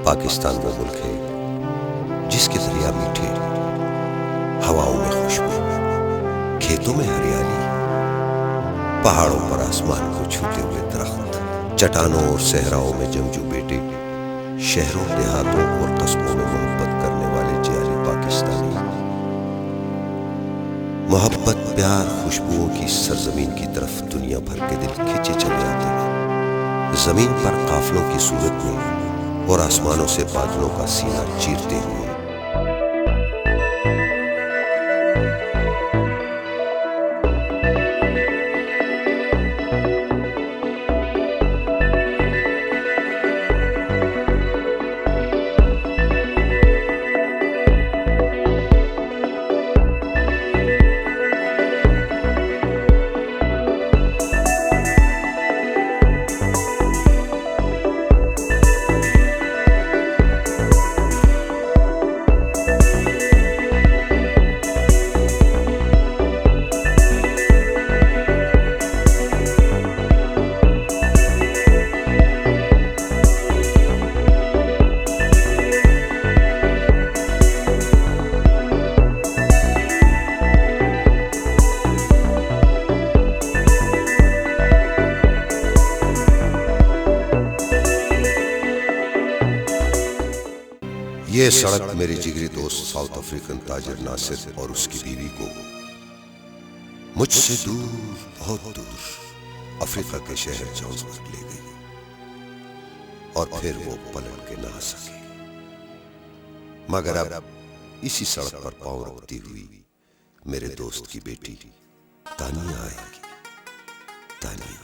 पाकिस्तान वो मुल्क है जिसके दरिया मीठे, हवाओं में खुशबू, खेतों में हरियाली, पहाड़ों पर आसमान को छूते हुए दरख्त, चट्टानों और सहराओं में जंगजू बेटे, शहरों देहातों और कस्बों में मोहब्बत करने वाले जियाली पाकिस्तानी, मोहब्बत प्यार खुशबुओं की सरजमीन की तरफ दुनिया भर के दिल खींचे चले आते हैं, जमीन पर काफलों की सूरत में और आसमानों से बादलों का सीना चीरते हुए। ये सड़क मेरे जिगरी दोस्त साउथ अफ्रीकन ताजिर नासिर और उसकी बीवी को मुझसे दूर, बहुत दूर अफ्रीका के शहर जोहान्सबर्ग ले गई और फिर वो पलट के ना आ सके। मगर अब इसी सड़क पर पांव रखती हुई मेरे दोस्त की बेटी तानिया आएगी। तानिया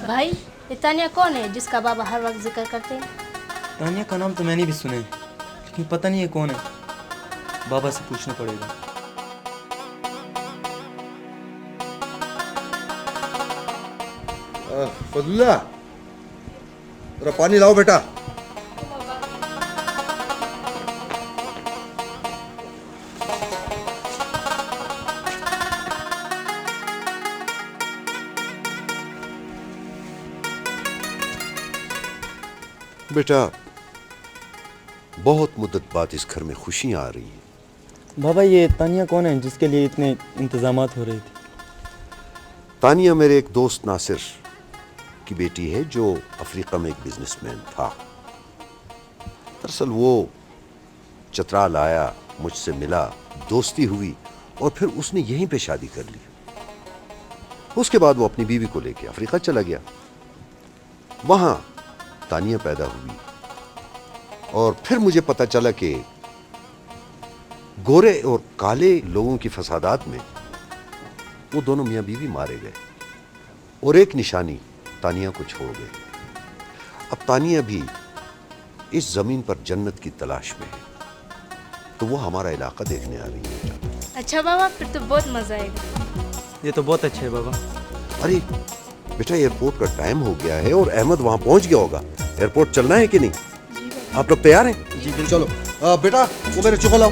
भाई, ये तानिया कौन है जिसका बाबा हर वक्त जिक्र करते हैं? तानिया का नाम तो मैंने भी सुना है, लेकिन पता नहीं है कौन है। बाबा से पूछना पड़ेगा। फजलुल्लाह, जरा पानी लाओ बेटा। बेटा, बहुत मुद्दत बाद इस घर में खुशियां आ रही हैं। बाबा, ये तानिया कौन है जिसके लिए इतने इंतजामात हो रहे थे? तानिया मेरे एक दोस्त नासिर की बेटी है जो अफ्रीका में एक बिजनेसमैन था। दरअसल वो चतराल आया, मुझसे मिला, दोस्ती हुई और फिर उसने यहीं पे शादी कर ली। उसके बाद वो अपनी बीवी को लेके अफ्रीका चला गया। वहां तानिया पैदा हुई और फिर मुझे पता चला कि गोरे और काले लोगों की फसादात में वो दोनों मियां बीवी मारे गए और एक निशानी तानिया को छोड़ गए। अब तानिया भी इस जमीन पर जन्नत की तलाश में है, तो वो हमारा इलाका देखने आ रही है। अच्छा बाबा, फिर तो बहुत मजा आएगा। ये तो बहुत अच्छा है बाबा। अरे बेटा, एयरपोर्ट का टाइम हो गया है और अहमद वहां पहुंच गया होगा। एयरपोर्ट चलना है कि नहीं? आप लोग तैयार हैं? जी बिल्कुल। चलो बेटा, वो मेरे चुका लाओ।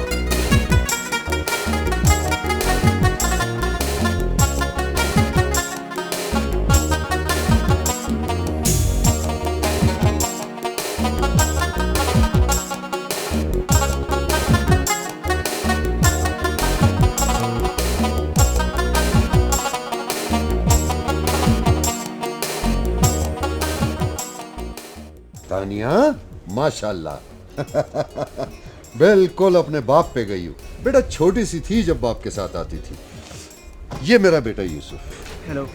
तानिया, माशाल्लाह बिल्कुल अपने बाप पे गई हो। बेटा छोटी सी थी जब बाप के साथ आती थी। ये मेरा बेटा यूसुफ। हेलो।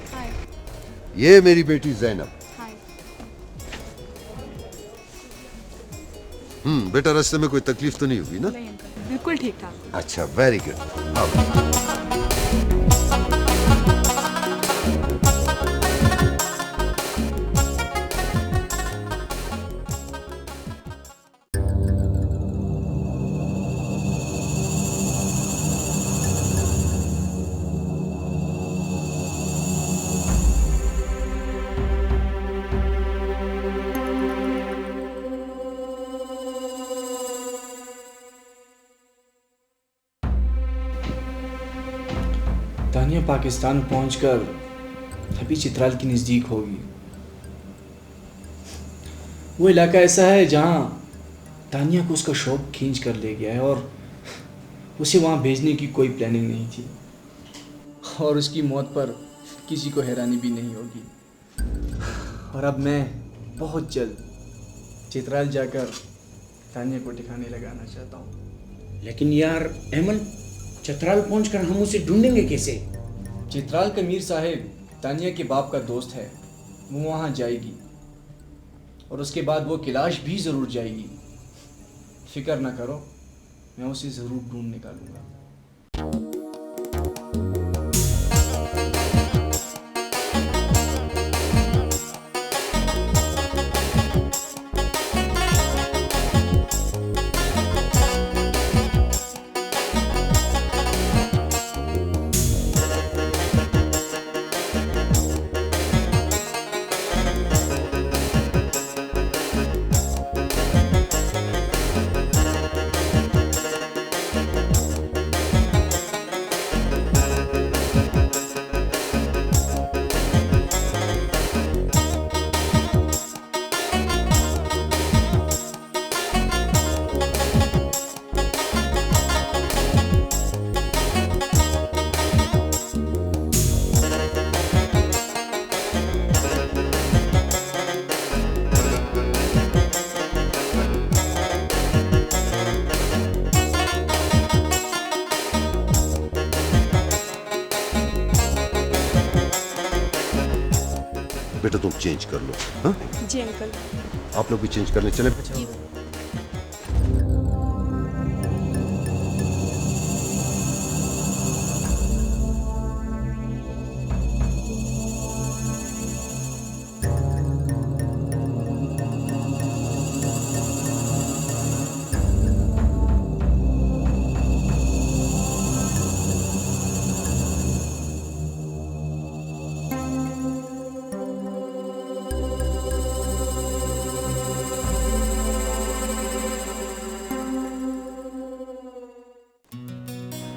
ये मेरी बेटी जैनब। बेटा, रास्ते में कोई तकलीफ तो नहीं हुई ना? नहीं अंकल, बिल्कुल ठीक ठाक। अच्छा, वेरी गुड। तानिया पाकिस्तान पहुंचकर अभी चित्राल के नज़दीक होगी। वो इलाका ऐसा है जहां तानिया को उसका शौक खींच कर ले गया है और उसे वहां भेजने की कोई प्लानिंग नहीं थी, और उसकी मौत पर किसी को हैरानी भी नहीं होगी। और अब मैं बहुत जल्द चित्राल जाकर तानिया को ठिकाने लगाना चाहता हूँ। लेकिन यार अहमद, चित्राल पहुंचकर हम उसे ढूंढेंगे कैसे? चित्राल का मीर साहिब तानिया के बाप का दोस्त है, वो वहाँ जाएगी और उसके बाद वो कैलाश भी ज़रूर जाएगी। फिक्र ना करो, मैं उसे ज़रूर ढूंढ निकालूंगा। बेटा तुम चेंज कर लो। हाँ, जी अंकल। आप लोग भी चेंज करने चले।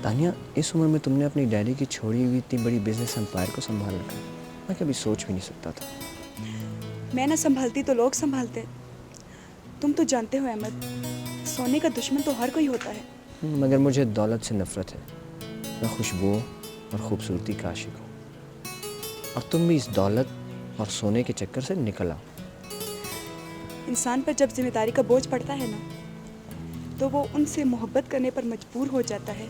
तानिया, इस उम्र में तुमने अपनी डैडी की छोड़ी हुई इतनी बड़ी बिजनेस एम्पायर को संभाल रखा। मैं कभी सोच भी नहीं सकता था। मैं ना संभालती तो लोग संभालते। तुम तो जानते हो अहमद, सोने का दुश्मन तो हर कोई होता है। मगर मुझे दौलत से नफरत है। मैं खुशबू और खूबसूरती का आशिक हूँ, और तुम भी इस दौलत और सोने के चक्कर से निकल आओ। इंसान पर जब जिम्मेदारी का बोझ पड़ता है ना, तो वो उनसे मोहब्बत करने पर मजबूर हो जाता है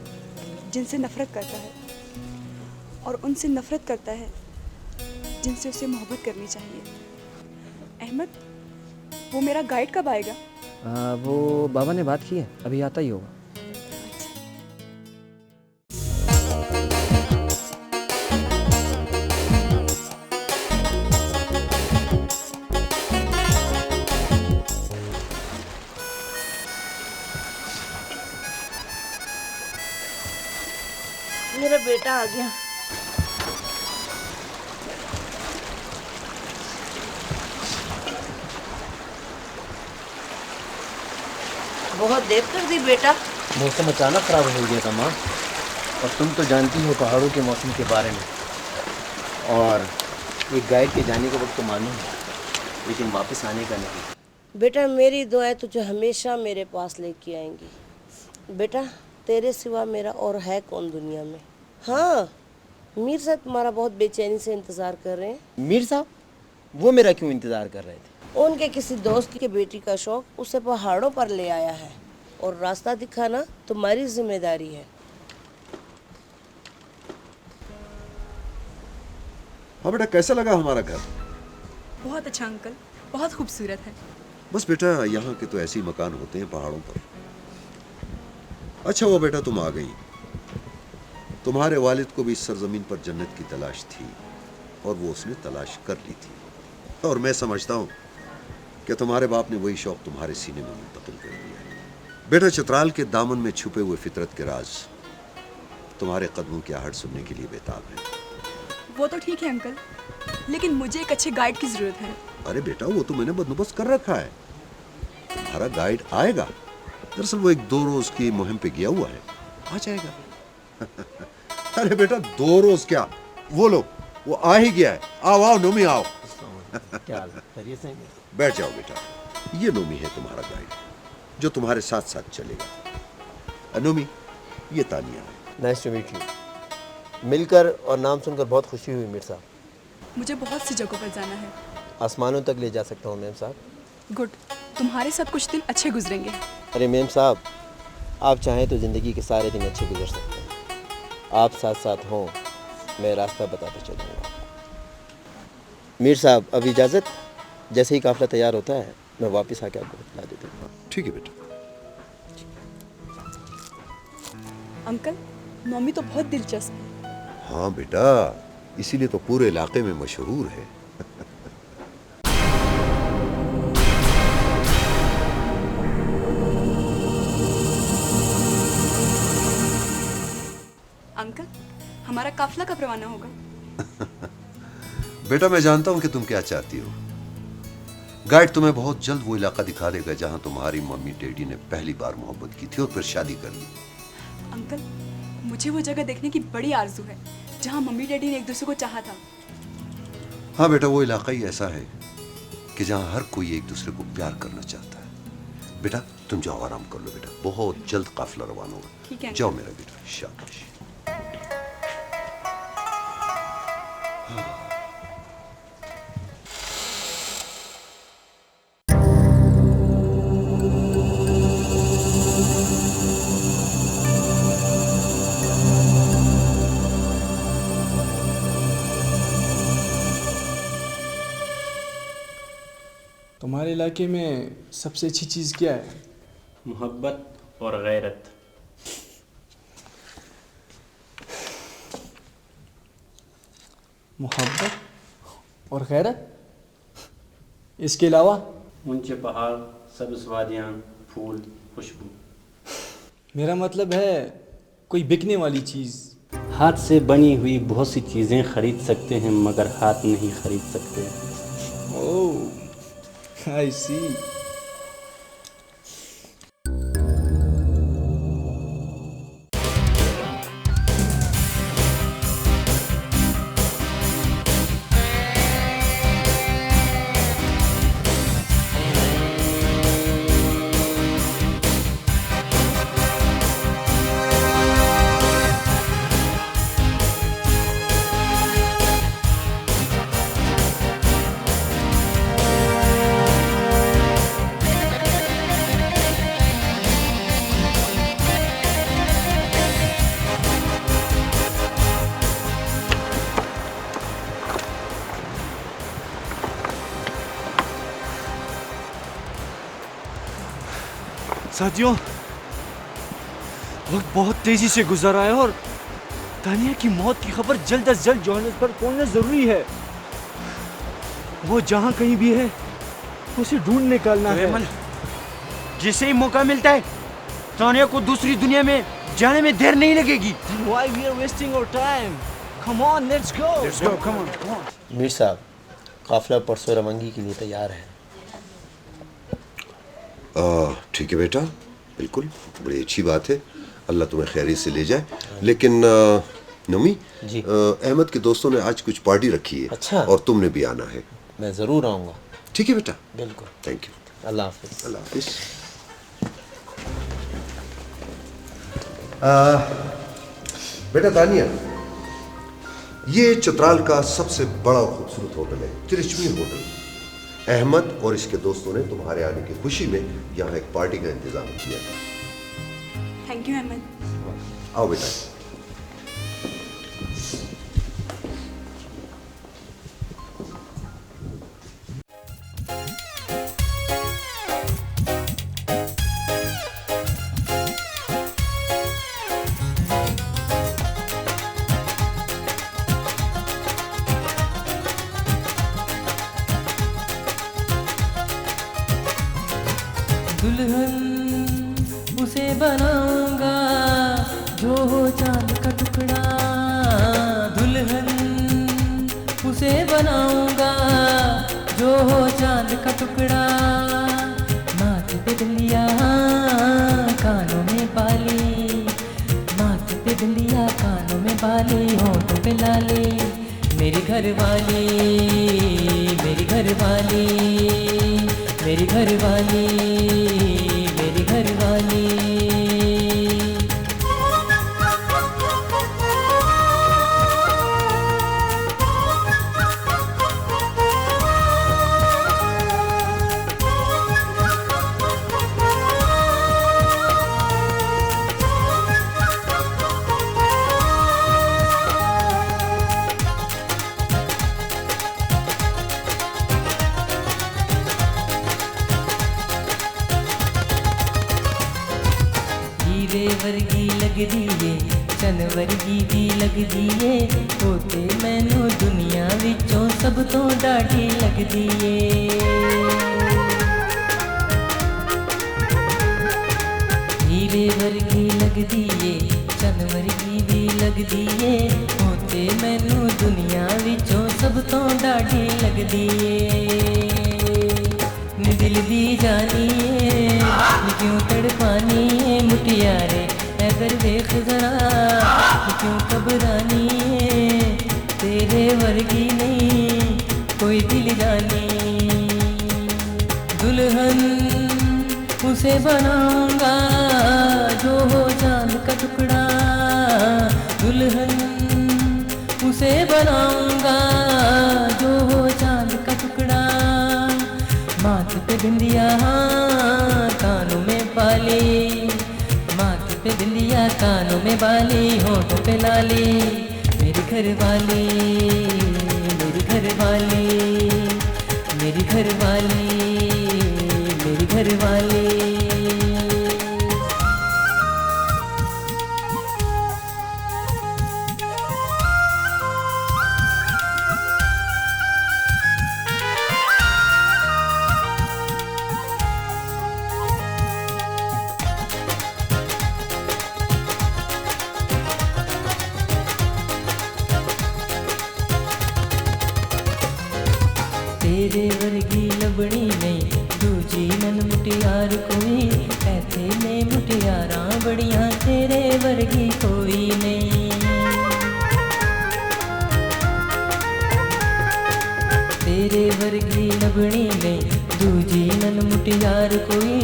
जिनसे नफरत करता है, और उनसे नफरत करता है जिनसे उसे मोहब्बत करनी चाहिए। अहमद, वो मेरा गाइड कब आएगा? वो बाबा ने बात की है, अभी आता ही होगा। मेरा बेटा आ गया। बहुत देर कर दी बेटा। मौसम अचानक खराब हो गया था माँ, और तुम तो जानती हो पहाड़ों के मौसम के बारे में। और एक गाइड के जाने का वक्त तो मालूम है, लेकिन वापस आने का नहीं। बेटा मेरी दुआएं तुझे हमेशा मेरे पास लेके आएंगी। बेटा तेरे सिवा मेरा और है कौन दुनिया में। हाँ, मीर साहब तुम्हारा बहुत बेचैनी से इंतज़ार कर रहे हैं। मीर साहब वो मेरा क्यों इंतज़ार कर रहे थे? उनके किसी दोस्त की बेटी का शौक उसे पहाड़ों पर ले आया है, और रास्ता दिखाना तुम्हारी जिम्मेदारी है। हाँ बेटा, कैसा लगा हमारा घर? बहुत अच्छा अंकल, बहुत खूबसूरत है। बस बेटा, यहाँ के तो ऐसे ही मकान होते हैं पहाड़ों पर। अच्छा हुआ बेटा तुम आ गई। तुम्हारे वालिद को भी इस सरजमीन पर जन्नत की तलाश थी, और वो उसने तलाश कर ली थी। और मैं समझता हूँ कि तुम्हारे बाप ने वही शौक तुम्हारे सीने में मुंतकिल कर दिया है। बेटा, चित्राल के दामन में छुपे हुए फितरत के राज तुम्हारे कदमों की आहट सुनने के लिए बेताब है। वो तो ठीक है अंकल, लेकिन मुझे एक अच्छे गाइड की ज़रूरत है। अरे बेटा, वो तो मैंने बंदोबस्त कर रखा है। तुम्हारा गाइड आएगा। दरअसल वो एक 2 रोज की मुहिम पे गया हुआ है, आ जाएगा। अरे बेटा 2 रोज क्या, वो लो वो आ ही गया है। आओ आओ नोमी आओ। क्या हाल है? खैरियत से हैं? बैठ जाओ बेटा, ये नोमी है तुम्हारा गाइड जो तुम्हारे साथ साथ चलेगा। नोमी ये तानिया है। Nice to meet you. मिलकर और नाम सुनकर बहुत खुशी हुई मीर साहब। मुझे बहुत सी जगहों पर जाना है। आसमानों तक ले जा सकता हूँ मेम साहब। गुड, तुम्हारे साथ कुछ दिन अच्छे गुजरेंगे। अरे मेम साहब, आप चाहें तो ज़िंदगी के सारे दिन अच्छे गुजर सकते हैं। आप साथ साथ हों, मैं रास्ता बताते चलूँगा। मीर साहब अब इजाज़त, जैसे ही काफ़िला तैयार होता है मैं वापस आके आपको बता देता हूँ। ठीक है बेटा। अंकल, नोमी तो बहुत दिलचस्प है। हाँ बेटा, इसीलिए तो पूरे इलाके में मशहूर है। अंकल, हमारा काफिला कब रवाना होगा? बेटा मैं जानता हूं कि तुम क्या चाहती हो। गाइड तुम्हें बहुत जल्द वो इलाका दिखा देगा जहां तुम्हारी मम्मी डैडी ने पहली बार मोहब्बत की थी और फिर शादी कर ली। अंकल, मुझे वो जगह देखने की बड़ी आरजू है जहां मम्मी डैडी ने एक दूसरे को चाहा था। हाँ बेटा, वो इलाका ही ऐसा है कि जहां हर कोई एक दूसरे को प्यार करना चाहता है। बेटा तुम जाओ, आराम कर लो बेटा, बहुत जल्द काफिला रवाना होगा। ठीक है। जाओ मेरा बेटा, शाबाश। तुम्हारे इलाके में सबसे अच्छी चीज़ क्या है? मोहब्बत और गैरत। मोहब्बत और गैरत, इसके अलावा? ऊंचे पहाड़, सब्ज़ वादियाँ, फूल, खुशबू। मेरा मतलब है कोई बिकने वाली चीज़। हाथ से बनी हुई बहुत सी चीज़ें खरीद सकते हैं मगर हाथ नहीं खरीद सकते। ओह, I see. साथियों, वक्त बहुत तेजी से गुजर रहा है और तानिया की मौत की खबर जल्द अज जल्द जोहानिसबर्ग पहुंचना जरूरी है। वो जहां कहीं भी है उसे ढूंढ निकालना है। जिसे ही मौका मिलता है तानिया को दूसरी दुनिया में जाने में देर नहीं लगेगी। Why we are wasting our time? Come on, let's go. Let's go, come on, come on. Mir साहब, काफिला परसों रवंगी के लिए तैयार है। ठीक है बेटा, बिल्कुल बड़ी अच्छी बात है। अल्लाह तुम्हें खैरियत से ले जाए। लेकिन नमी जी, अहमद के दोस्तों ने आज कुछ पार्टी रखी है। अच्छा। और तुमने भी आना है। मैं ज़रूर आऊँगा। ठीक है बेटा, बिल्कुल। Thank you. अल्लाह हाफिज़। अल्लाह हाफिज। बेटा तानिया, ये चित्राल का सबसे बड़ा और खूबसूरत होटल है, त्रिचमी होटल। अहमद और इसके दोस्तों ने तुम्हारे आने की खुशी में यहाँ एक पार्टी का इंतजाम किया है। Thank you Ahmed. आओ बेटा। दुल्हन उसे बनाऊंगा जो हो चांद का टुकड़ा, दुल्हन उसे बनाऊंगा जो हो चांद का टुकड़ा। नाक पे डलिया कानों में बाली, नाक पे डलिया कानों में पाली होंठों पे लाली, मेरी घरवाली, मेरी घरवाली, मेरी घरवाली, मेरी घरवाली। हीरे वर्गी लगदी ਏ ਚੰਨ ਵਰਗੀ ਵੀ ਲੱਗਦੀ ਏ, ਉਹ ਤੇ ਮੈਨੂੰ ਦੁਨੀਆ ਵਿੱਚੋਂ ਸਭ ਤੋਂ ਡਾਢੀ ਲੱਗਦੀ ਏ। ਹੀਰੇ ਵਰਗੀ ਲੱਗਦੀ ਏ ਚੰਨ ਵਰਗੀ ਵੀ ਲੱਗਦੀ ਏ, ਉਹ ਤੇ ਮੈਨੂੰ ਦੁਨੀਆ ਵਿੱਚੋਂ ਸਭ ਤੋਂ ਡਾਢੀ ਲੱਗਦੀ ਏ। ਨੀ ਦਿਲ दी जानी है नी क्यों तड़पानी है मुटियारे इधर देख जरा, नी क्यों घबरानी है तेरे वर्गी नहीं कोई दिल जानी। दुल्हन उसे बनाऊंगा जो हो चांद का टुकड़ा, दुल्हन उसे बनाऊंगा जो हो चांद का टुकड़ा। माथे पे बिंदिया कानों में बाली, माथे पे बिंदिया कानों में बाली, होठों पे लाली, मेरी घरवाली, मेरी घरवाली, मेरी घरवाली, मेरी घरवाली। तेरे वर्गी लबड़ी नहीं दूजी नन मुटियार कोई, ऐसे में मुटियारा बड़िया तेरे वर्गी कोई नहीं। तेरे वर्गी लबड़ी नहीं दूजी नन मुटियार कोई,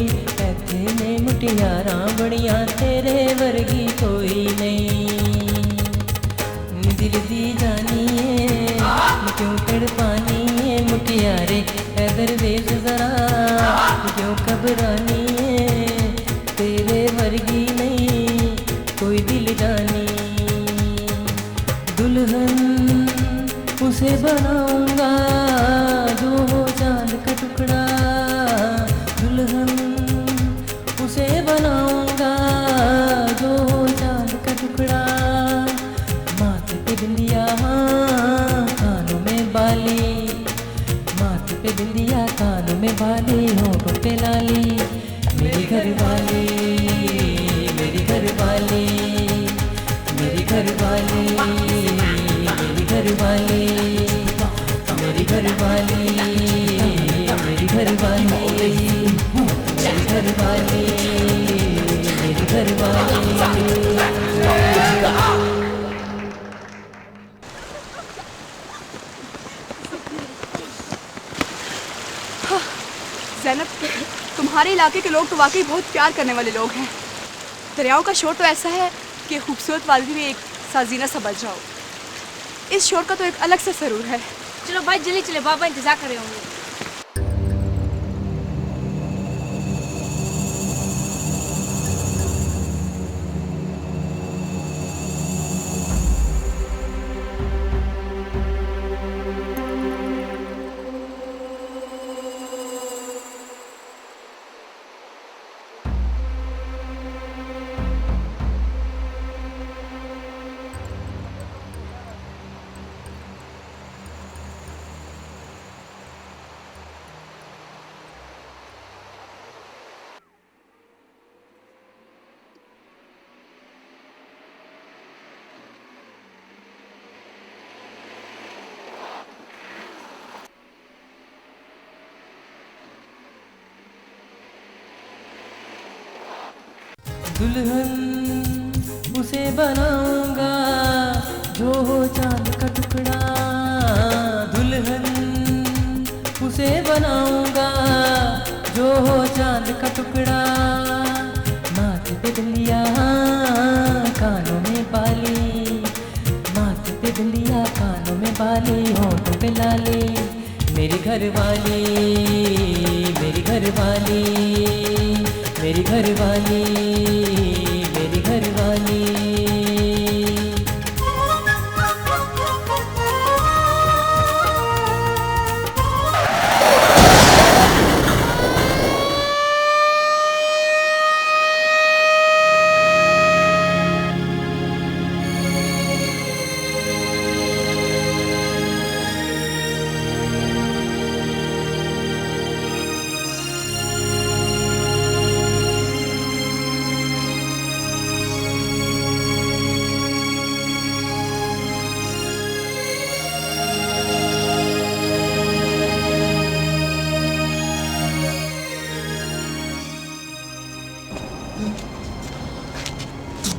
ऐसे में मुटियारा बड़िया तेरे वर्गी कोई नहीं। दिल दी जानी है क्यों तड़पानी है मुटियारे इधर देख जरा, क्यों घबरानी है तेरे वर्गी नहीं कोई दिल जानी। दुल्हन उसे बनाऊंगा जो हो चांद का टुकड़ा, दुल्हन उसे बनाऊंगा जो हो चांद का टुकड़ा। माथे पे बिंदिया कानों में बाली, माथे पे बिंदिया कानों में बाली, होंठों पे लाली, मेरी घरवाली, मेरी घरवाली, मेरी घरवाली, मेरी घरवाली, मेरी घरवाली, मेरी घरवाली, मेरी घरवाली, मेरी घरवाली। ज़ैनब, तुम्हारे इलाके के लोग तो वाकई बहुत प्यार करने वाले लोग हैं। दरियाओं का शोर तो ऐसा है कि खूबसूरत वादी में एक साजीना सा बज जाओ। इस शोर का तो एक अलग सा सरूर है। चलो भाई जल्दी चले, बाबा इंतजार कर रहे होंगे। दुल्हन उसे बनाऊंगा जो हो चांद का टुकड़ा, दुल्हन उसे बनाऊंगा जो हो चांद का टुकड़ा। माथे पे डलिया कानों में बाली, माथे पे डलिया कानों में बाली, होंठों पे लाली, मेरी घर वाली, मेरी घर वाली, मेरी घर वाली, मेरी घर वाली।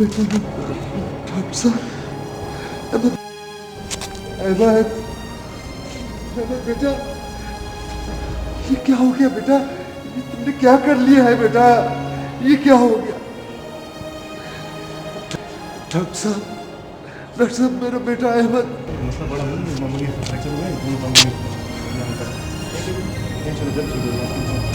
डॉक्टर साहब, अहमद, अहमद बेटा, ये क्या हो गया बेटा? ये तुमने क्या कर लिया है बेटा? ये क्या हो गया? डॉक्टर साहब, मेरा बेटा अहमद। मसला बड़ा मामूली फ्रैक्चर हुआ है, टेंशन जल्द ठीक हो जाएगा।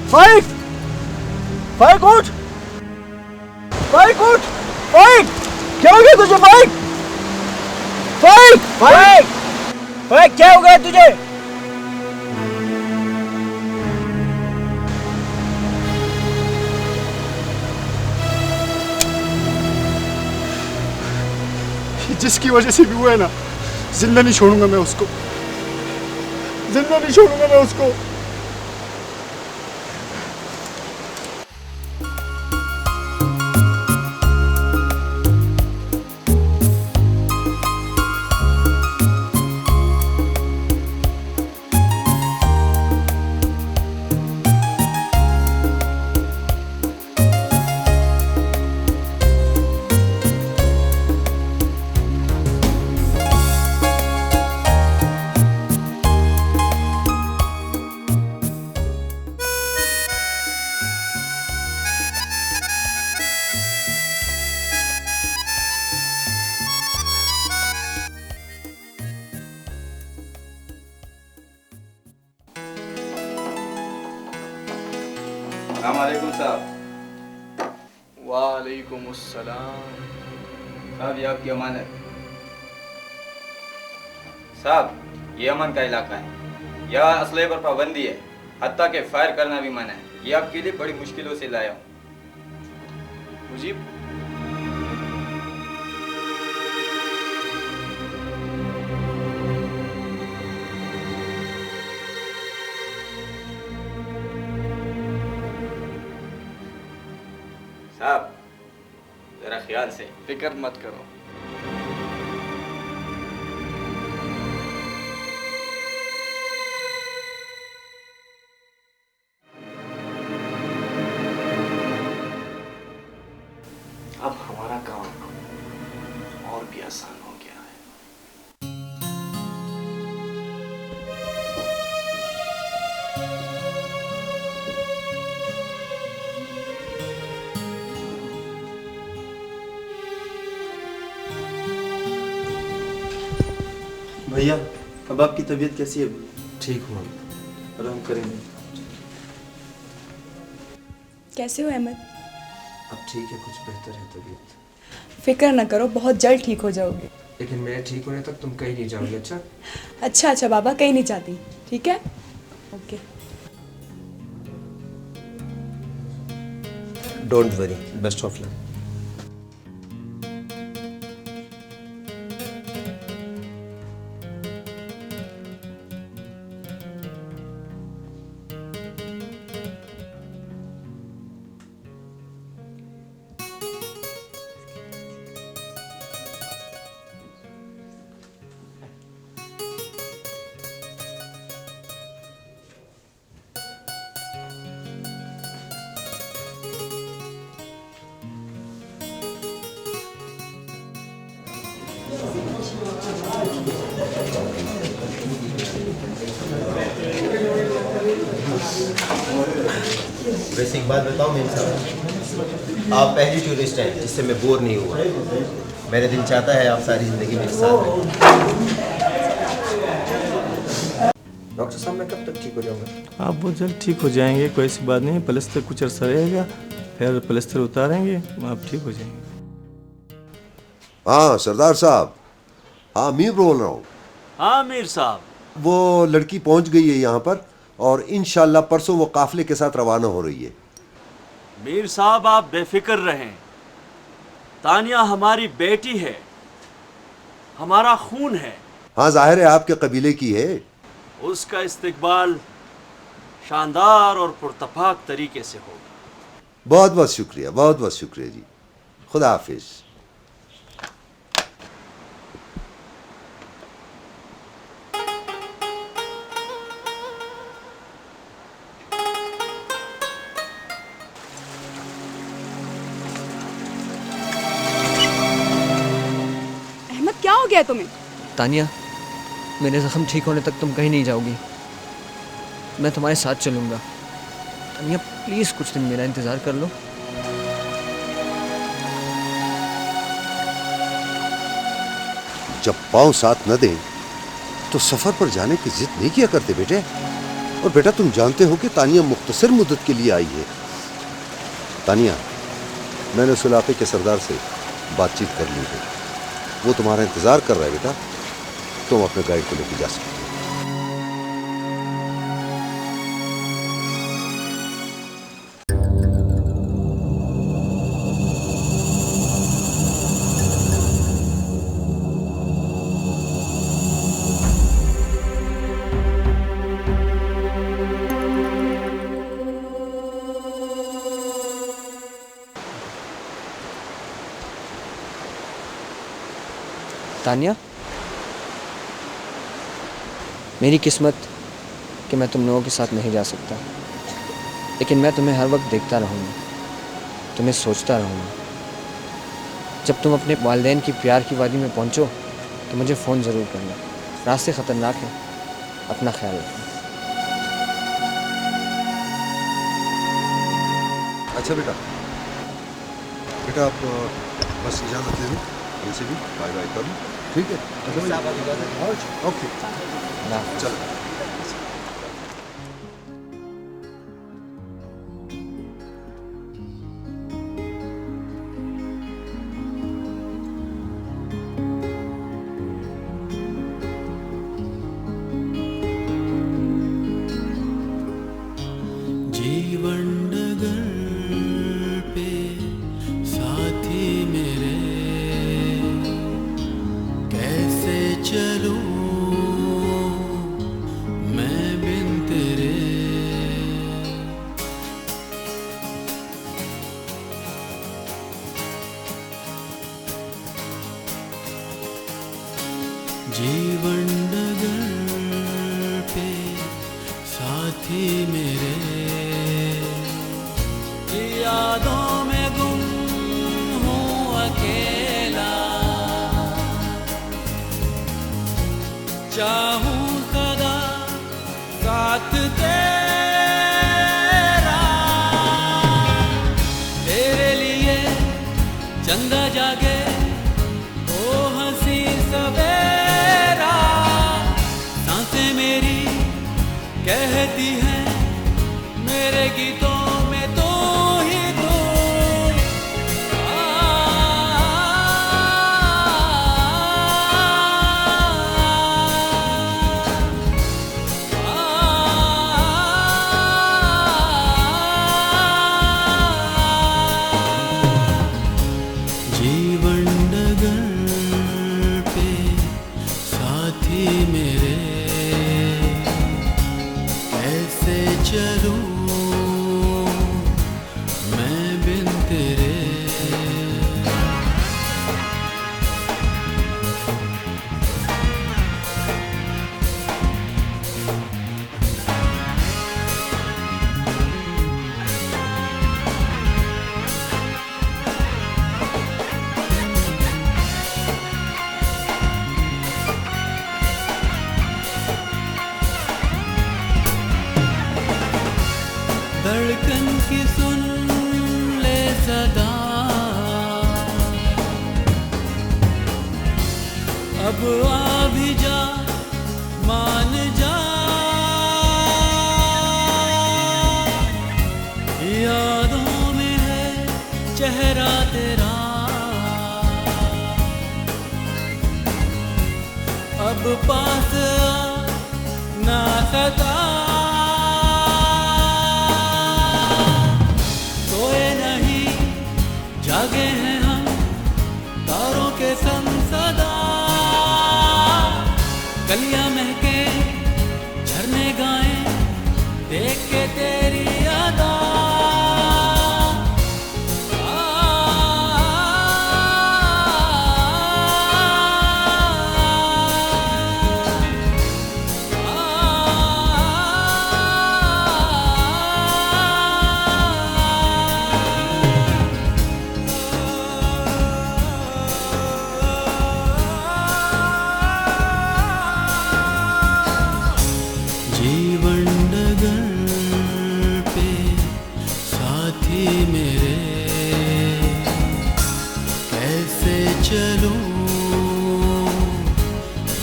फाइक! फाइक उठ! फाइक उठ! फाइक! क्या हो गया तुझे फाइक? फाइक! फाइक! फाइक क्या हो गया तुझे? जिसकी वजह से भी हुआ है ना, जिंदा नहीं छोड़ूंगा मैं उसको, जिंदा नहीं छोड़ूंगा मैं उसको। अस्सलामुअलैकुम साहब। वालेकुम अस्सलाम। साहब ये आपकी अमानत। साहब ये अमन का इलाका है, यहाँ असले पर पाबंदी है, हत्ता के फायर करना भी मना है। ये आपके लिए बड़ी मुश्किलों से लाया हूँ। मुजीब, साहब जरा ख्याल से। फिक्र मत करो। अब हमारा काम और भी आसान हो गया है। भैया अब आपकी तबीयत कैसी है? ठीक हूँ, आराम करेंगे। कैसे हो अहमद? अब ठीक है, कुछ बेहतर है तबीयत। फिक्र ना करो, बहुत जल्द ठीक हो जाओगे। लेकिन मैं ठीक होने तक तुम कहीं नहीं जाओगी, अच्छा? अच्छा बाबा, कहीं नहीं जाती, ठीक है? Okay. Don't worry, best of luck. वैसे एक बात बताओ मेरे साथ, आप पहली टूरिस्ट हैं जिससे मैं बोर नहीं हुआ। मेरा दिल चाहता है आप सारी ज़िंदगी मेरे साथ रहें। डॉक्टर साहब, मैं कब तक ठीक हो जाऊंगा? आप बहुत जल्द ठीक हो जाएंगे, कोई ऐसी बात नहीं है। प्लास्टर कुछ अर्सा रहेगा, फिर प्लास्टर उतारेंगे, आप ठीक हो जाएंगे। हाँ सरदार साहब, हाँ मीर बोल रहा हूँ। हाँ मीर साहब, वो लड़की पहुंच गई है यहाँ पर और इंशाल्लाह परसों वो काफिले के साथ रवाना हो रही है। मीर साहब आप बेफिक्र रहें, तानिया हमारी बेटी है, हमारा खून है। हाँ जाहिर है आपके कबीले की है। उसका इस्तकबाल शानदार और पुरतफाक तरीके से होगा। बहुत बहुत शुक्रिया, बहुत बहुत शुक्रिया जी। खुदा हाफिज। अहमद, क्या हो गया तुम्हें? तानिया, मेरे ज़ख्म ठीक होने तक तुम कहीं नहीं जाओगी, मैं तुम्हारे साथ चलूँगा। तानिया प्लीज़ कुछ दिन मेरा इंतज़ार कर लो। जब पाँव साथ न दें तो सफर पर जाने की जिद नहीं किया करते बेटे। और बेटा तुम जानते हो कि तानिया मुख्तसर मुद्दत के लिए आई है। तानिया, मैंने उस इलाके के सरदार से बातचीत कर ली है, वो तुम्हारा इंतजार कर रहा है बेटा। तुम अपने गाइड को लेकर जा सकते हो। तानिया, मेरी किस्मत कि मैं तुम लोगों के साथ नहीं जा सकता, लेकिन मैं तुम्हें हर वक्त देखता रहूँगा, तुम्हें सोचता रहूँगा। जब तुम अपने वालिदैन की प्यार की वादी में पहुँचो तो मुझे फ़ोन ज़रूर करना। रास्ते ख़तरनाक हैं, अपना ख्याल रखना। अच्छा बेटा, बेटा आप बस इजाज़त ले लो, इनसे भी बाय बाय कर लो, ठीक है? ओके चलो। जीवन डगर पे साथी मेरे, कैसे चलूं मैं बिन तेरे। जीवन डगर पे साथी मेरे, यादों में गुम हूँ अकेला, चाहूँ सदा साथ तेरा। तेरे लिए चंदा जागे ओ हंसी सवेरा, सांसें मेरी कहती हैं मेरे गीतों में तो ही तो। की सुन ले सदा, अब आ भी जा मान जा, यादों में है चेहरा तेरा, अब पास आ ना सता, सोए नहीं जागे हैं हम तारों के संग सदा, गलियां महके झरने गाएं देख के तेरी अदा, जीवन डगर पे साथी मेरे, कैसे चलूं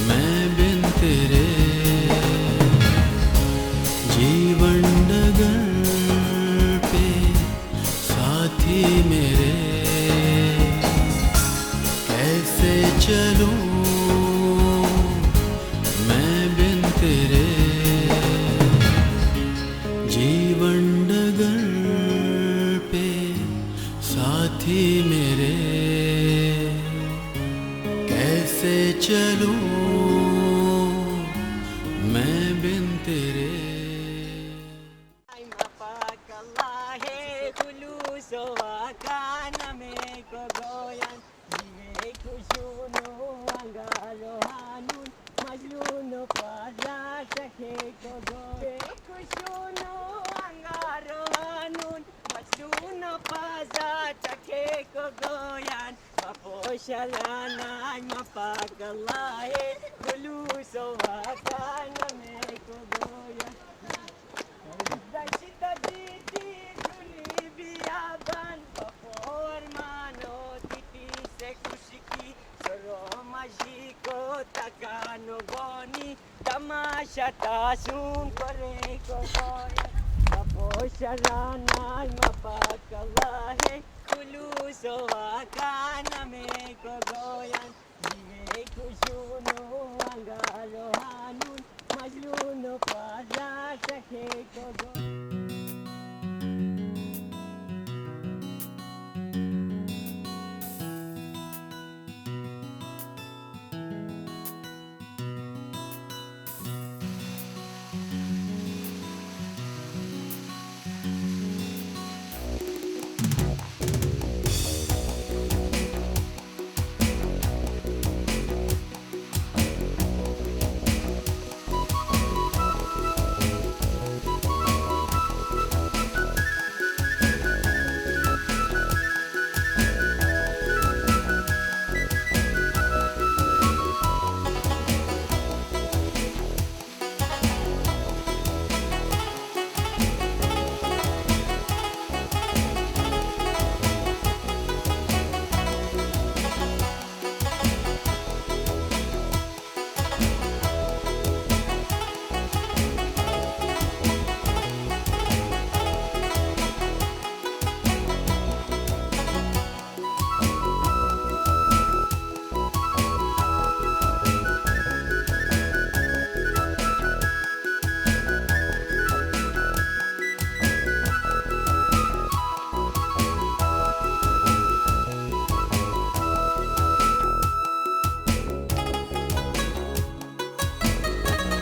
मैं बिन तेरे, जीवन डगर पे साथी मेरे, कैसे चलूं मैं बिन तेरे, जीवन डगर पे साथी मेरे, कैसे चलूं मैं बिन तेरे।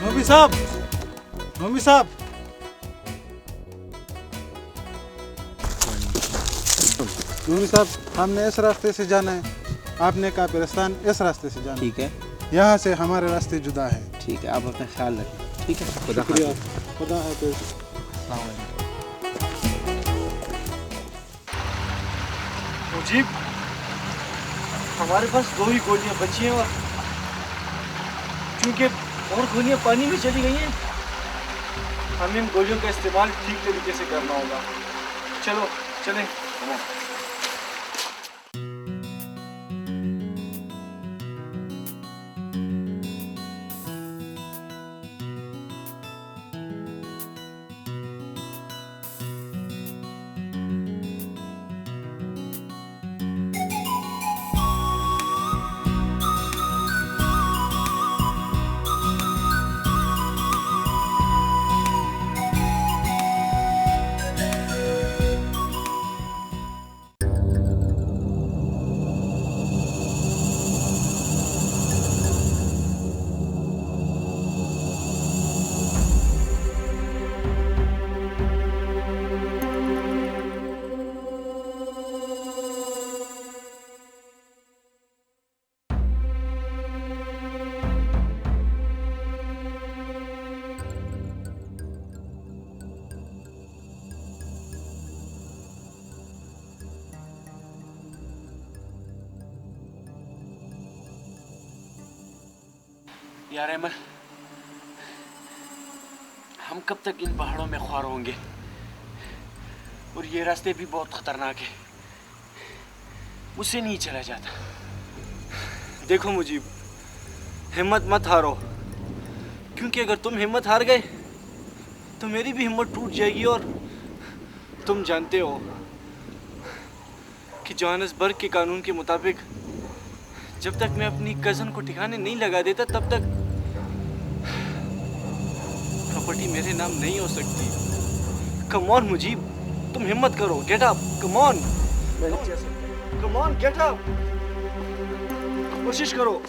मौलवी साहब, मौलवी साहब, मौलवी साहब, हमने इस रास्ते से जाना है, आपने कहा कब्रिस्तान इस रास्ते से जाना। ठीक है, यहाँ से हमारे रास्ते जुदा है। ठीक है, आप अपना ख्याल रखें। ठीक है, खुदा शुक्रिया, हाफिज़। खुदा हाफिज़। मुजीब, हमारे पास 2 ही गोलियां बची हैं और क्योंकि और गोलियां पानी में चली गई हैं, हमें इन गोलियों का इस्तेमाल ठीक तरीके से करना होगा। चलो चलें। यार अहमद, हम कब तक इन पहाड़ों में ख्वार होंगे? और ये रास्ते भी बहुत खतरनाक है, मुझसे नहीं चला जाता। देखो मुजीब, हिम्मत मत हारो, क्योंकि अगर तुम हिम्मत हार गए तो मेरी भी हिम्मत टूट जाएगी। और तुम जानते हो कि जोहान्सबर्ग के कानून के मुताबिक जब तक मैं अपनी कज़न को ठिकाने नहीं लगा देता तब तक प्रॉपर्टी मेरे नाम नहीं हो सकती। कम ऑन मुजीब, तुम हिम्मत करो, get up, come on, come on, get up, कोशिश करो।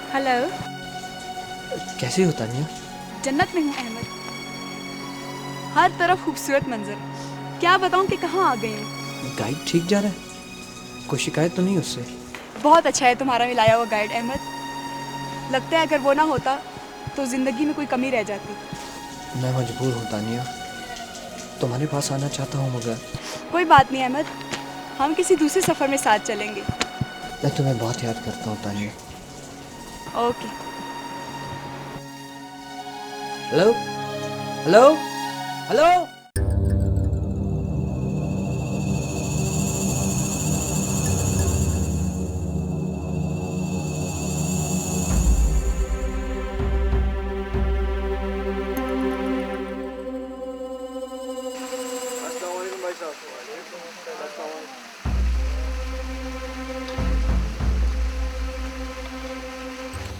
हेलो, कैसी हो तानिया? जन्नत में हूँ अहमद, हर तरफ खूबसूरत मंजर। क्या बताऊँ कि कहाँ आ गए हैं। गाइड ठीक जा रहा है? कोई शिकायत तो नहीं उससे? बहुत अच्छा है तुम्हारा मिलाया हुआ गाइड अहमद। लगता है अगर वो ना होता तो ज़िंदगी में कोई कमी रह जाती। मैं मजबूर हूँ तानिया, तुम्हारे पास आना चाहता हूँ मगर। कोई बात नहीं अहमद, हम किसी दूसरे सफ़र में साथ चलेंगे। मैं तुम्हें बहुत याद करता हूँ Tania. Okay. Hello hello hello.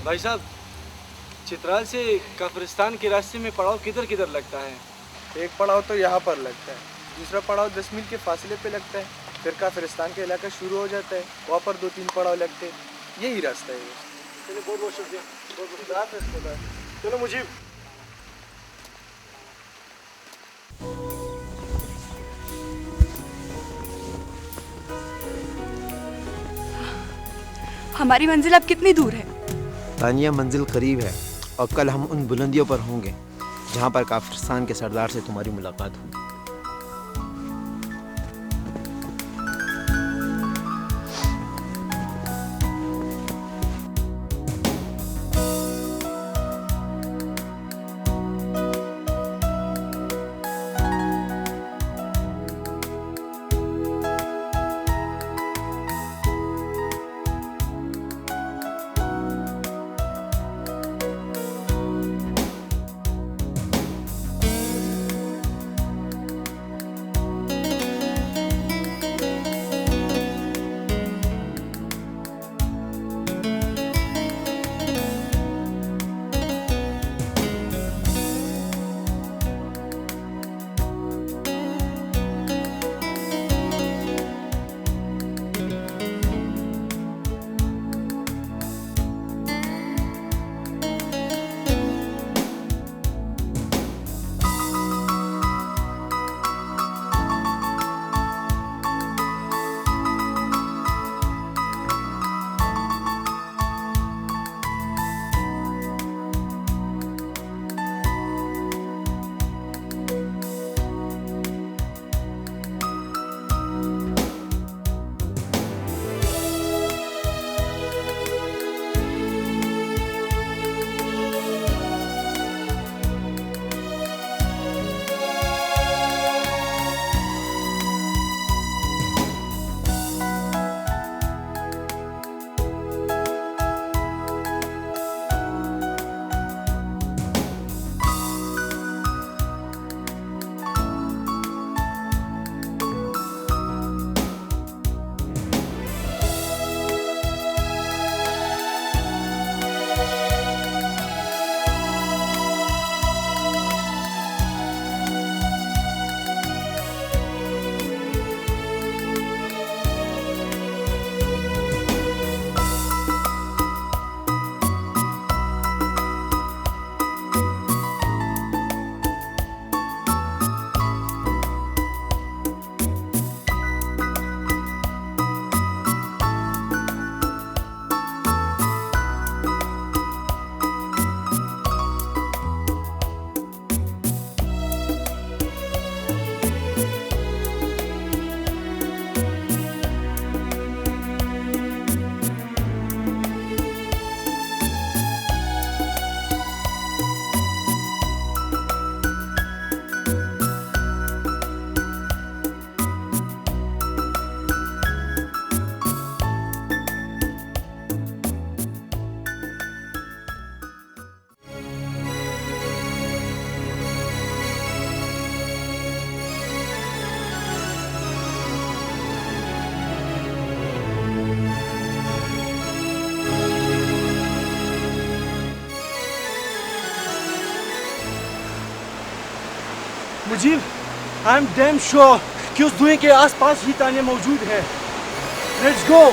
भाई साहब, चित्राल से काफिरिस्तान के रास्ते में पड़ाव किधर किधर लगता है? एक पड़ाव तो यहाँ पर लगता है, दूसरा पड़ाव 10 मील के फासले पे लगता है, फिर काफिरिस्तान का इलाका शुरू हो जाता है, वहाँ पर 2-3 पड़ाव लगते हैं। यही रास्ता है। चलिए, बहुत बहुत शुक्रिया, बहुत बहुत। चलो मुझे हमारी मंजिल अब कितनी दूर है? तानिया, मंजिल करीब है और कल हम उन बुलंदियों पर होंगे जहाँ पर काफिरिस्तान के सरदार से तुम्हारी मुलाकात हुई। Mujib, I am damn sure कि उस धुएं के आसपास ही तानिया मौजूद है। Let's go.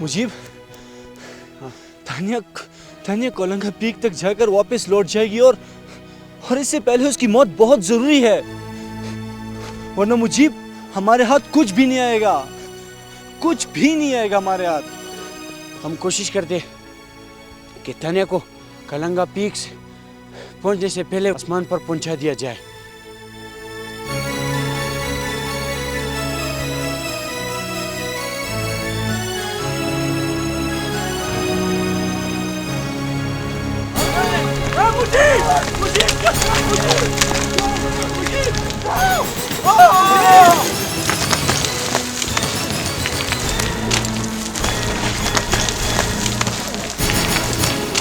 Mujib, Tania Kolanga peak तक जाकर वापस लौट जाएगी और इससे पहले उसकी मौत बहुत जरूरी है, वरना मुजीब हमारे हाथ कुछ भी नहीं आएगा, कुछ भी नहीं आएगा हमारे हाथ। हम कोशिश करते कि तानिया को कोलंगा पीक से पहुंचने से पहले आसमान पर पहुंचा दिया जाए।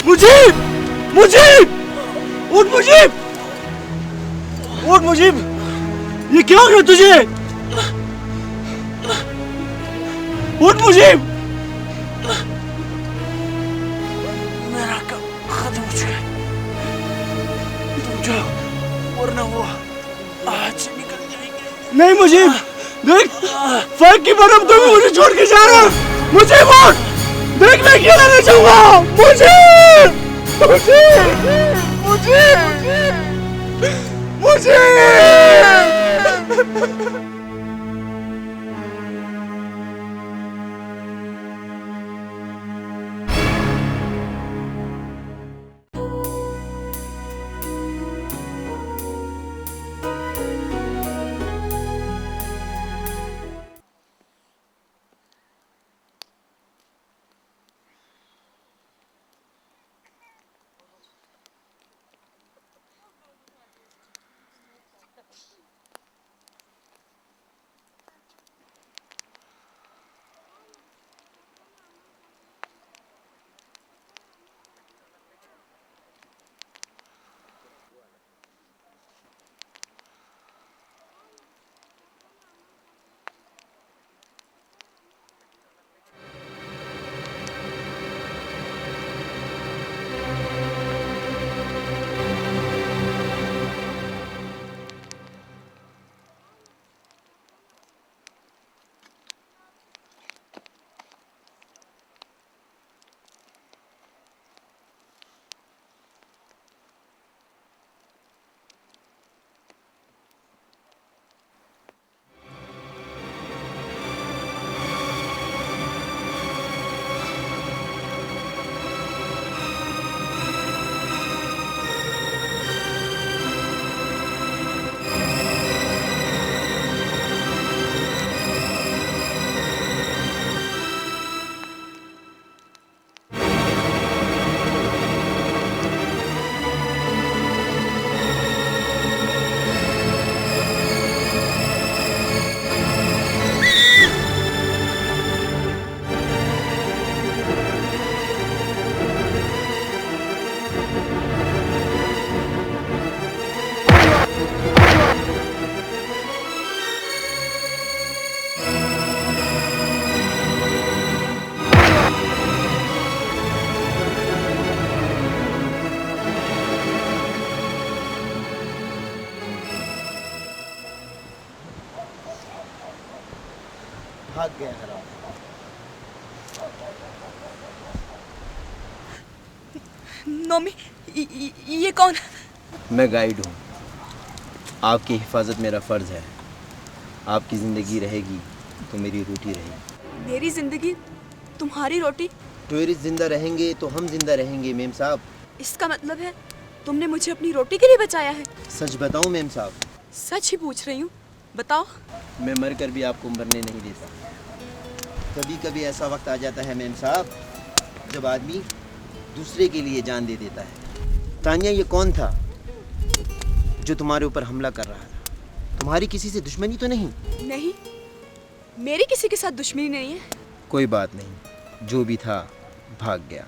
मुजीब, मुजीब, उठ मुजीब, उठ मुजीब, ये क्या हो गया तुझे? उठ मुजीब। मेरा खत्म हो चुका है, तुम जाओ वरना वो आज से निकल जाएंगे। नहीं मुजीब, देख फाइक की बर्फ तो मुझे छोड़ के जा रहा है। मुजीब उठ, देख मैं क्या रहना चाहूंगा। मुजीब, मुझे भाग गया हराम। नोमी, ये कौन? मैं गाइड हूँ। आपकी हिफाजत मेरा फ़र्ज़ है। आपकी ज़िंदगी रहेगी तो मेरी रोटी रहेगी। मेरी जिंदगी तुम्हारी रोटी? टूरिस्ट जिंदा रहेंगे तो हम जिंदा रहेंगे मेम साहब। इसका मतलब है तुमने मुझे अपनी रोटी के लिए बचाया है? सच बताऊं मेम साहब? सच ही पूछ रही हूँ, बताओ। मैं मर कर भी आपको मरने नहीं देता। कभी कभी ऐसा वक्त आ जाता है मेम साहब जब आदमी दूसरे के लिए जान दे देता है। तानिया, ये कौन था जो तुम्हारे ऊपर हमला कर रहा था? तुम्हारी किसी से दुश्मनी तो नहीं? नहीं, मेरी किसी के साथ दुश्मनी नहीं है। कोई बात नहीं, जो भी था भाग गया।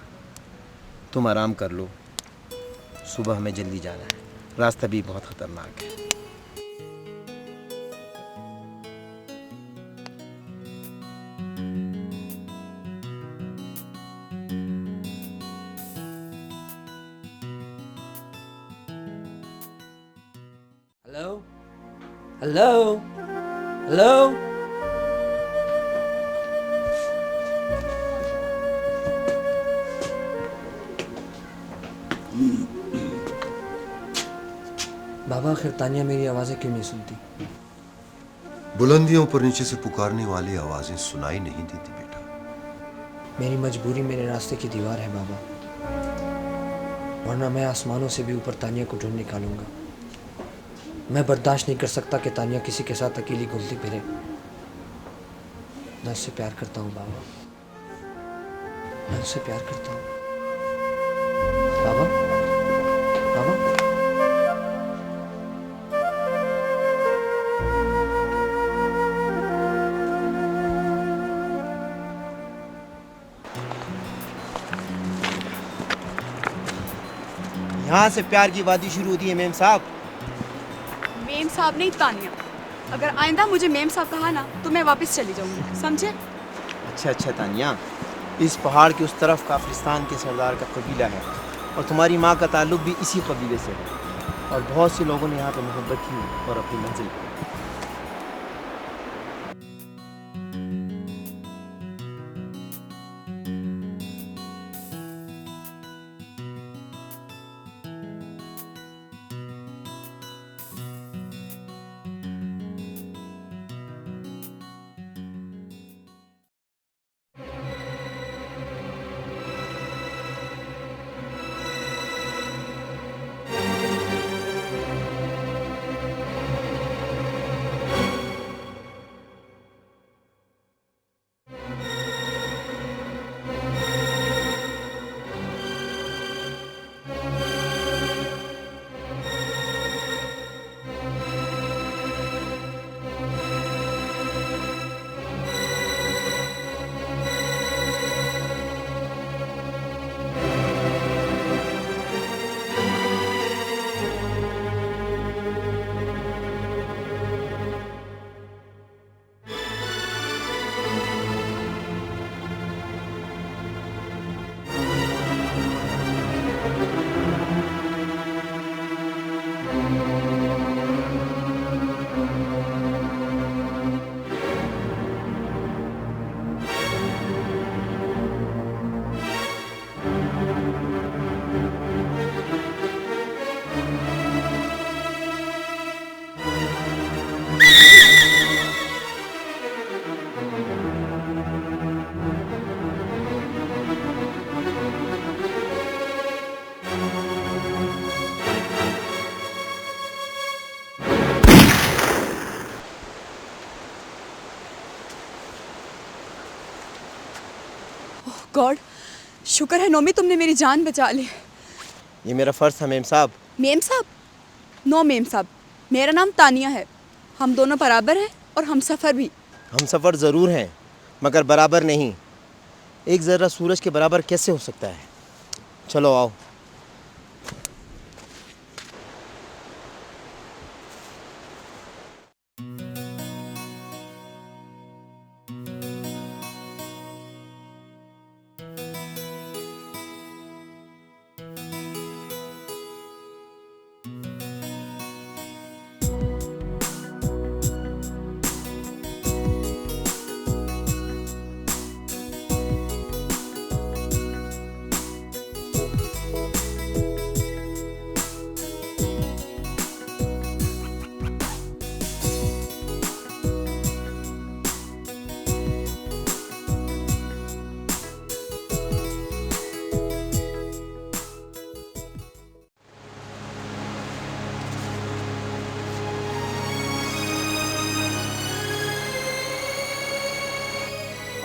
तुम आराम कर लो, सुबह हमें जल्दी जाना है, रास्ता भी बहुत खतरनाक है। Hello hello hello. बाबा, आखिर तानिया मेरी आवाज़ें क्यों नहीं सुनती? बुलंदियों पर नीचे से पुकारने वाली आवाजें सुनाई नहीं देती बेटा। मेरी मजबूरी मेरे रास्ते की दीवार है बाबा, वरना मैं आसमानों से भी ऊपर तानिया को ढूंढ निकालूंगा। मैं बर्दाश्त नहीं कर सकता कि तानिया किसी के साथ अकेली घूमती फिरे। मैं उससे प्यार करता हूँ बाबा, मैं उससे प्यार करता हूँ। बाबा बाबा। यहाँ से प्यार की वादी शुरू होती है मेम साहब। मेम साहब नहीं, तानिया। अगर आइंदा मुझे मेम साहब कहा ना तो मैं वापस चली जाऊंगी, समझे? अच्छा अच्छा तानिया, इस पहाड़ के उस तरफ काफिरिस्तान के सरदार का कबीला है और तुम्हारी माँ का ताल्लुक भी इसी कबीले से है और बहुत से लोगों ने यहाँ पर मोहब्बत की और अपनी मंजिल पाई। गॉड, शुक्र है नोमी तुमने मेरी जान बचा ली। ये मेरा फ़र्ज़ था मेम साहब। मेम साहब? नो मेम साहब, मेरा नाम तानिया है। हम दोनों बराबर हैं और हम सफ़र भी। हम सफ़र ज़रूर हैं मगर बराबर नहीं। एक ज़रा सूरज के बराबर कैसे हो सकता है? चलो आओ।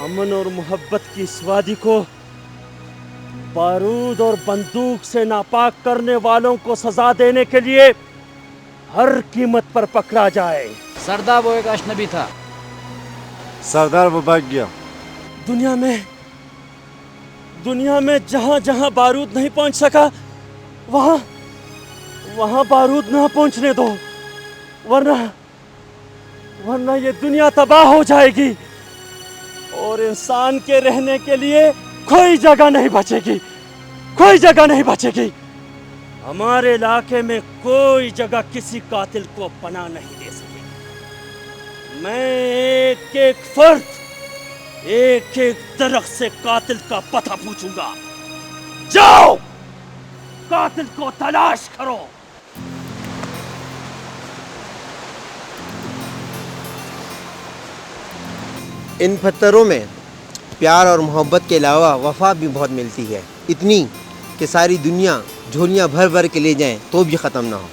अमन और मोहब्बत की इस वादी को बारूद और बंदूक से नापाक करने वालों को सजा देने के लिए हर कीमत पर पकड़ा जाए। सरदार वो एक अजनबी था। सरदार वो भाग गया। दुनिया में जहां जहां बारूद नहीं पहुंच सका वहां बारूद ना पहुंचने दो, वरना ये दुनिया तबाह हो जाएगी और इंसान के रहने के लिए कोई जगह नहीं बचेगी। हमारे इलाके में कोई जगह किसी कातिल को पनाह नहीं दे सकेगी। मैं एक एक फर्द, एक एक दरख्त से कातिल का पता पूछूंगा। जाओ, कातिल को तलाश करो। इन पत्थरों में प्यार और मोहब्बत के अलावा वफा भी बहुत मिलती है, इतनी कि सारी दुनिया झोलियां भर भर के ले जाएं तो भी ख़त्म ना हो।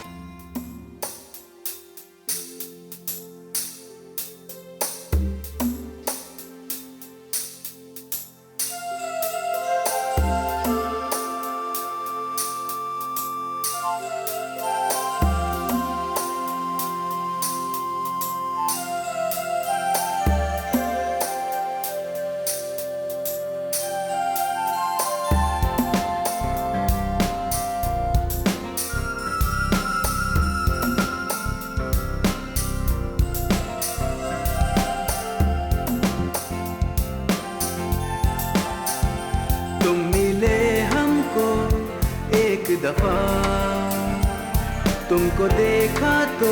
तुमको देखा तो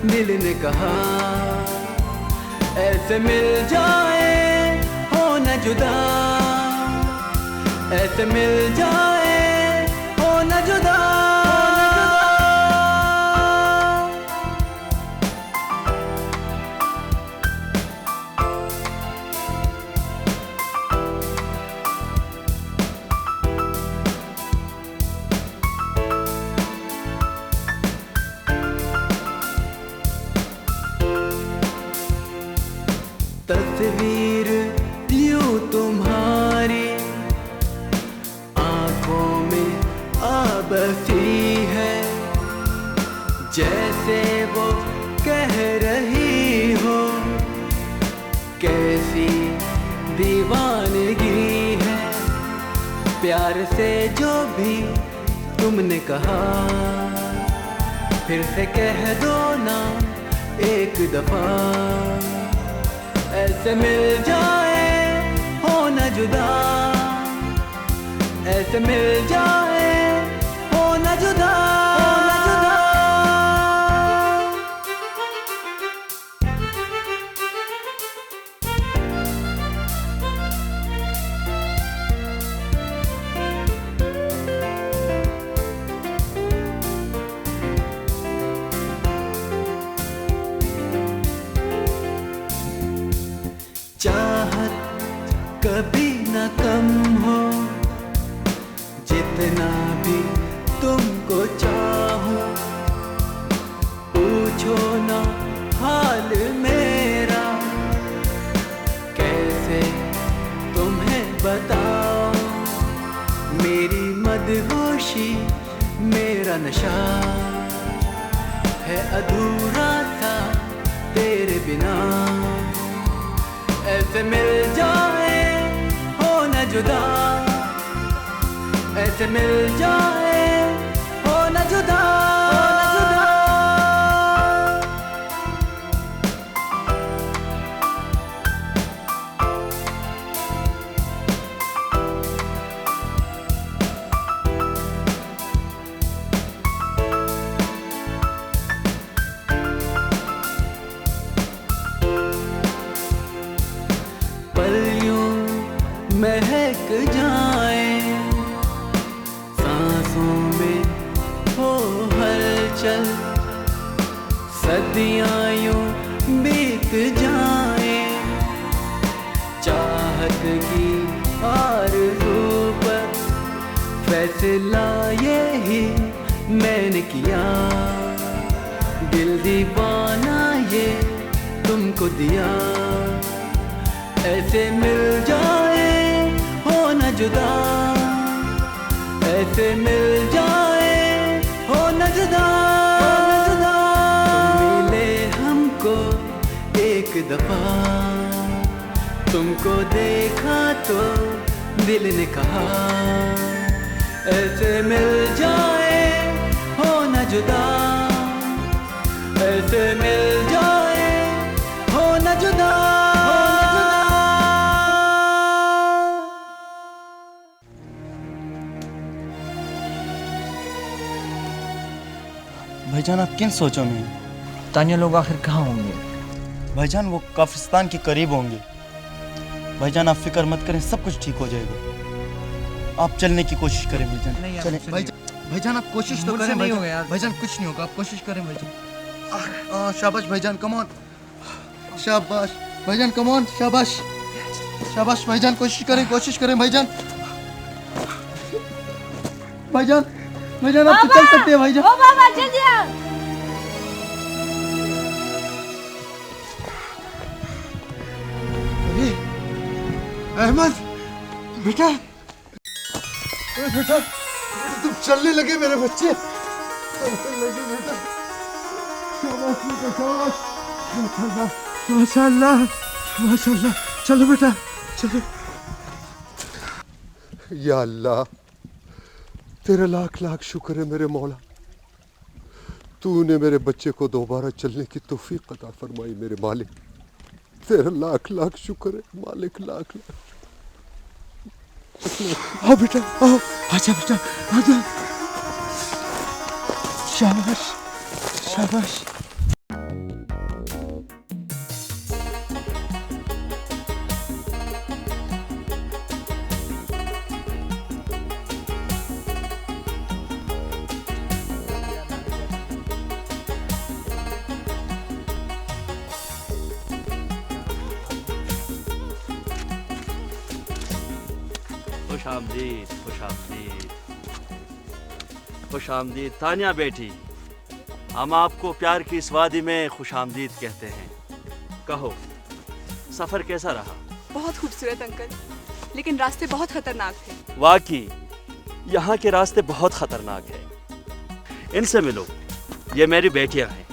दिल ने कहा ऐसे मिल जाए हो न जुदा, ऐसे मिल जाए हो न जुदा। तस्वीर यूं तुम्हारी आंखों में आबसी है, जैसे वो कह रही हो कैसी दीवानगी है। प्यार से जो भी तुमने कहा फिर से कह दो ना एक दफा, ऐसे मिल जाए हो न जुदा, ऐसे मिल जाए हो न जुदा। चाहत कभी न कम हो, जितना भी तुमको चाहो। पूछो ना हाल मेरा, कैसे तुम्हें बताओ। मेरी मदहोशी मेरा नशा है अधूरा सा तेरे बिना। ऐसे मिल जाए हो न जुदा, ऐसे मिल जाए हो न जुदा। महक जाए सांसों में हो हलचल, सदियां यूं बीत जाए। चाहत की आरज़ू पर फैसला यही मैंने किया। दिल दीवाना ये तुमको दिया, ऐसे मिल जाए हो न जुदा, ऐसे मिल जाए हो न जुदा। मिले हमको एक दफा, तुमको देखा तो दिल ने कहा, ऐसे मिल जाए हो न जुदा, ऐसे मिल जाए हो न जुदा। भाईजान आप किन सोचों में? तानिया लोग आखिर कहाँ होंगे? भाईजान वो काफिस्तान के करीब होंगे। भाईजान आप फिक्र मत करें, सब कुछ ठीक हो जाएगा। आप चलने की कोशिश करें भाईजान। चलें भाईजान आप कोशिश तो करें भाईजान। भाईजान कुछ नहीं होगा, आप कोशिश करें भाईजान। शाबाश भाईजान, कम ऑन। शाबाश भाईजान, कम ऑन। शाबाश शाबाश भाईजान, कोशिश करें भाईजान। भाईजान भाईजान आप तो चल सकते हैं भाईजान। ओ बाबा जल्दी आओ। अहमद बेटा, बेटा तुम चलने लगे मेरे बच्चे, चलने लगे बेटा। शाबाश बेटा, शाबाश, माशाल्लाह माशाल्लाह। चलो बेटा चलो। या अल्लाह तेरा लाख लाख शुक्र है मेरे मौला, तूने मेरे बच्चे को दोबारा चलने की तौफीक अता फरमाई मेरे मालिक। तेरा लाख लाख शुक्र है मालिक, लाख लाख। आओ बेटा आओ, आजा बेटा आजा। शाबाश शाबाश। खुश आमदीद तानिया बेटी, हम आपको प्यार की इस वादी में खुश आमदीद कहते हैं। कहो सफ़र कैसा रहा? बहुत खूबसूरत अंकल, लेकिन रास्ते बहुत खतरनाक थे। वाकई यहाँ के रास्ते बहुत खतरनाक है। इनसे मिलो, ये मेरी बेटियाँ हैं।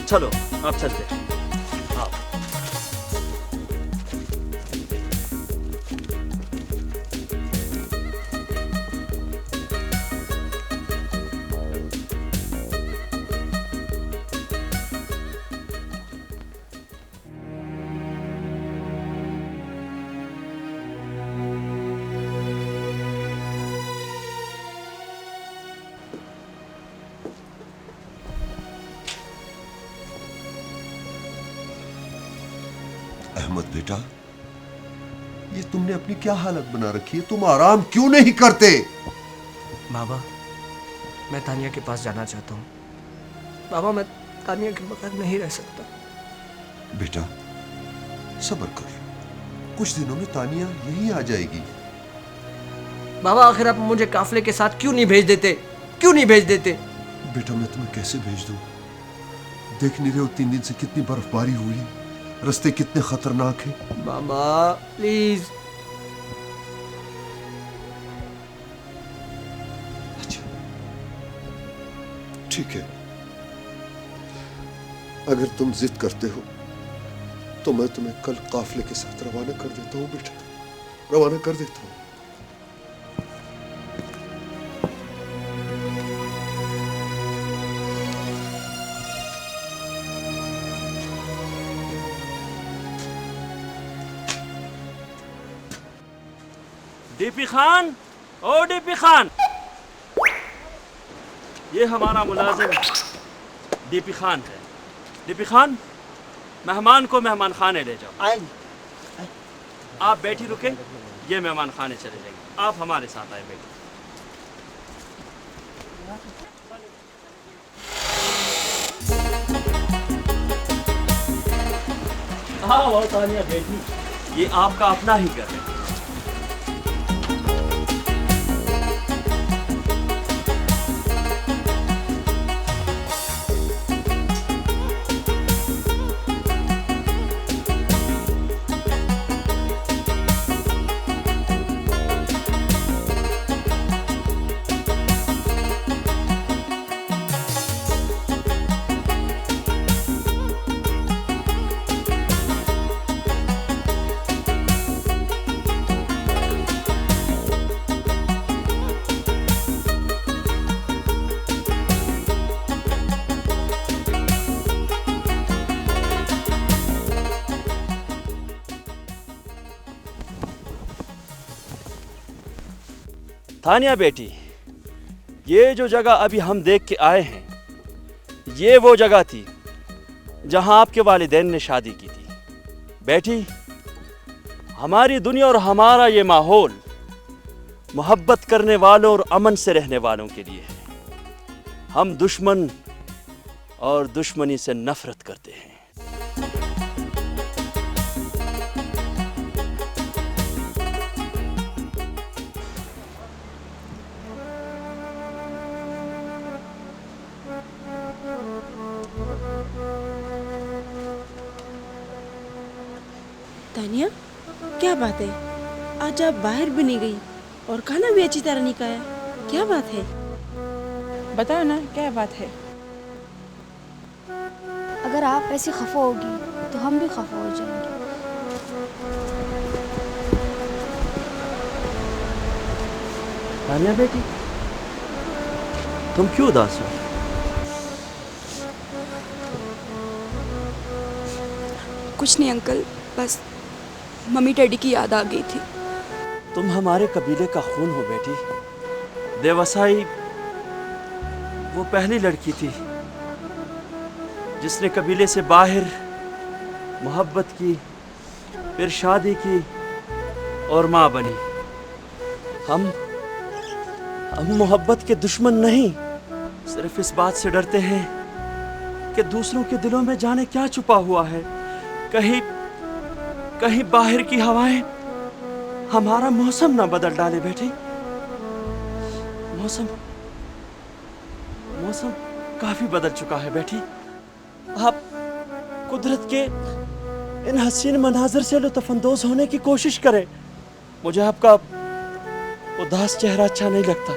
चलो अब चलते हैं। आओ। अहमद बेटा, ये तुमने अपनी क्या हालत बना रखी है? तुम आराम क्यों नहीं करते? बाबा मैं तानिया के पास जाना चाहता हूँ। बाबा मैं तानिया के बगैर नहीं रह सकता। बेटा सब्र कर, कुछ दिनों में तानिया यहीं आ जाएगी। बाबा आखिर आप मुझे काफले के साथ क्यों नहीं भेज देते? क्यों नहीं भेज देते? बेटा मैं तुम्हें कैसे भेज दूं? देख नहीं रहे हो 3 दिन से कितनी बर्फबारी हुई, रास्ते कितने खतरनाक हैं। बाबा प्लीज। अच्छा ठीक है, अगर तुम जिद करते हो तो मैं तुम्हें कल काफले के साथ रवाना कर देता हूँ बेटा, रवाना कर देता हूँ। डीपी खान, ओ डीपी खान, ये हमारा मुलाजिम डीपी खान है। डीपी खान, मेहमान को मेहमान खाने ले जाओ। आप बैठी रुके, ये मेहमान खाने चले जाएंगे। आप हमारे साथ आए बेटी। हाँ तानिया बेटी, ये आपका अपना ही घर है। तानिया बेटी, ये जो जगह अभी हम देख के आए हैं, ये वो जगह थी जहां आपके वालिदैन ने शादी की थी। बेटी, हमारी दुनिया और हमारा ये माहौल मोहब्बत करने वालों और अमन से रहने वालों के लिए है। हम दुश्मन और दुश्मनी से नफरत करते हैं। तानिया, क्या बात है? आज आप बाहर भी नहीं गई और खाना भी अच्छी तरह नहीं खाया, क्या बात है? बताओ ना, क्या बात है? अगर आप ऐसी खफा होगी तो हम भी खफा हो जाएंगे। तानिया बेटी, तुम क्यों उदास हो? कुछ नहीं अंकल, बस मम्मी डैडी की याद आ गई थी। तुम हमारे कबीले का खून हो बेटी। देवसाई वो पहली लड़की थी जिसने कबीले से बाहर मोहब्बत की, फिर शादी की और माँ बनी। हम मोहब्बत के दुश्मन नहीं, सिर्फ इस बात से डरते हैं कि दूसरों के दिलों में जाने क्या छुपा हुआ है। कहीं बाहर की हवाएं हमारा मौसम ना बदल डाले बेटी। मौसम काफी बदल चुका है बेटी। आप कुदरत के इन हसीन मनाजर से लुत्फअंदोज होने की कोशिश करें। मुझे आपका उदास चेहरा अच्छा नहीं लगता।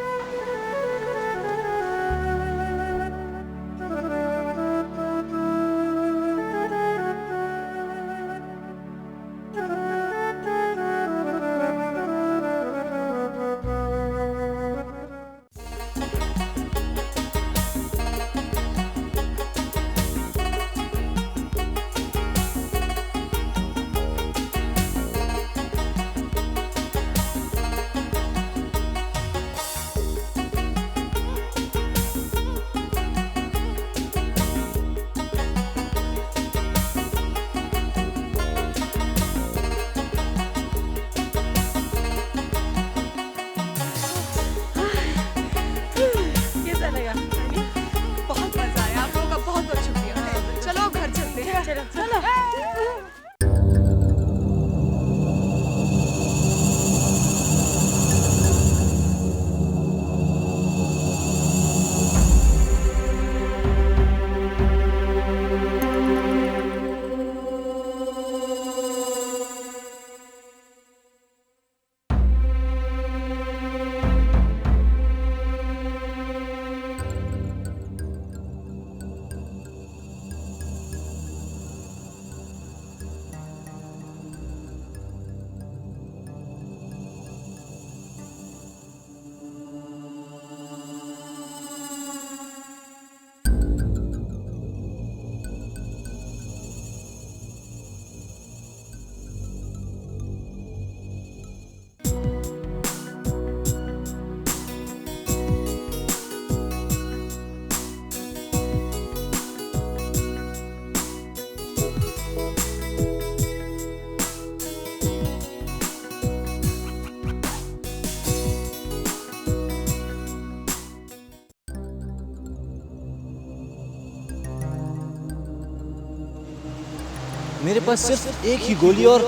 मेरे पास सिर्फ एक ही गोली और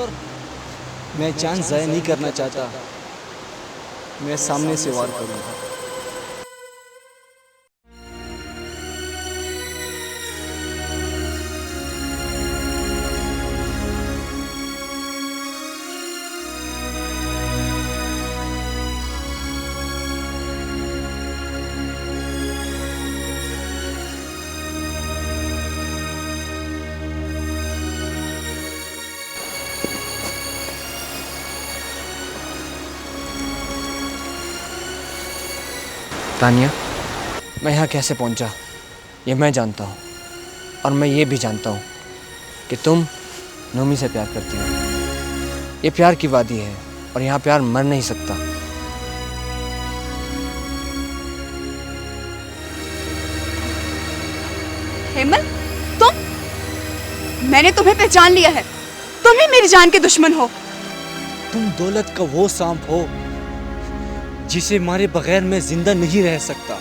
मैं चांस ज़ाया नहीं करना चाहता। मैं सामने से वार करूंगा। तानिया, मैं यहाँ कैसे पहुँचा ये मैं जानता हूँ, और मैं ये भी जानता हूँ कि तुम नोमी से प्यार करती हो। ये प्यार की वादी है और यहाँ प्यार मर नहीं सकता। हेमल, तुम? मैंने तुम्हें पहचान लिया है। तुम ही मेरी जान के दुश्मन हो। तुम दौलत का वो सांप हो जिसे मारे बगैर मैं जिंदा नहीं रह सकता।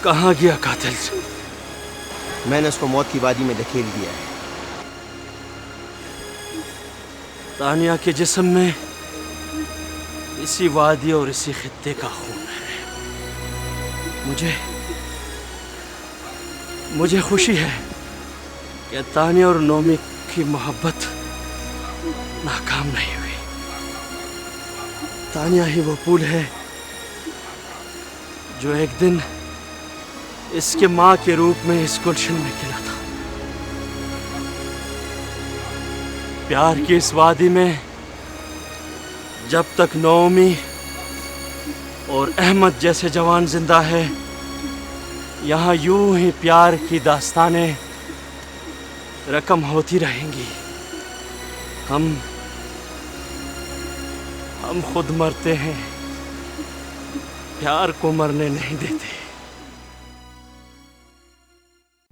कहाँ गया कातिल? मैंने उसको मौत की वादी में धकेल दिया है। तानिया के जिस्म में इसी वादी और इसी खित्ते का खून है। मुझे खुशी है कि तानिया और नोमी की मोहब्बत नाकाम नहीं हुई। तानिया ही वो फूल है जो एक दिन इसके माँ के रूप में इस गुलशन में खिला था। प्यार की इस वादी में जब तक नौमी और अहमद जैसे जवान जिंदा है, यहाँ यूं ही प्यार की दास्तानें रकम होती रहेंगी। हम खुद मरते हैं, प्यार को मरने नहीं देते।